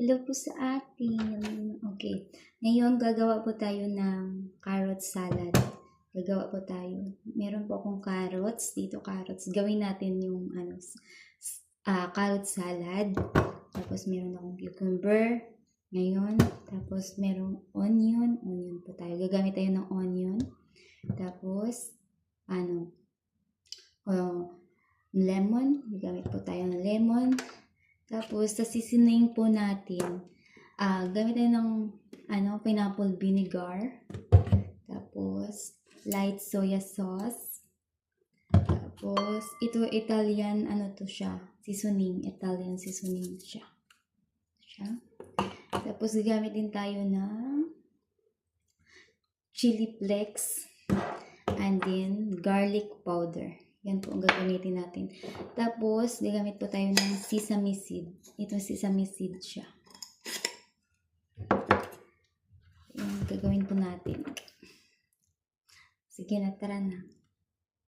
Hello po sa atin. Okay. Ngayon, gagawa po tayo ng carrot salad. Gagawa po tayo. Meron po akong carrots. Dito carrots. Gawin natin yung carrot salad. Tapos meron akong cucumber. Ngayon, tapos merong onion. Onion po tayo. Gagamit tayo ng onion. Tapos, lemon. Gagamit po tayo ng lemon. Tapos, sa seasoning po natin, gamit tayo ng pineapple vinegar. Tapos, light soya sauce. Tapos, ito Italian, seasoning. Italian seasoning siya. Tapos, gagamit din tayo ng chili flakes. And then, garlic powder. Yan po ang gagamitin natin. Tapos, gagamit po tayo ng sesame seed. Ito sesame seed siya. Yan, gagawin po natin. Sige na, tara na.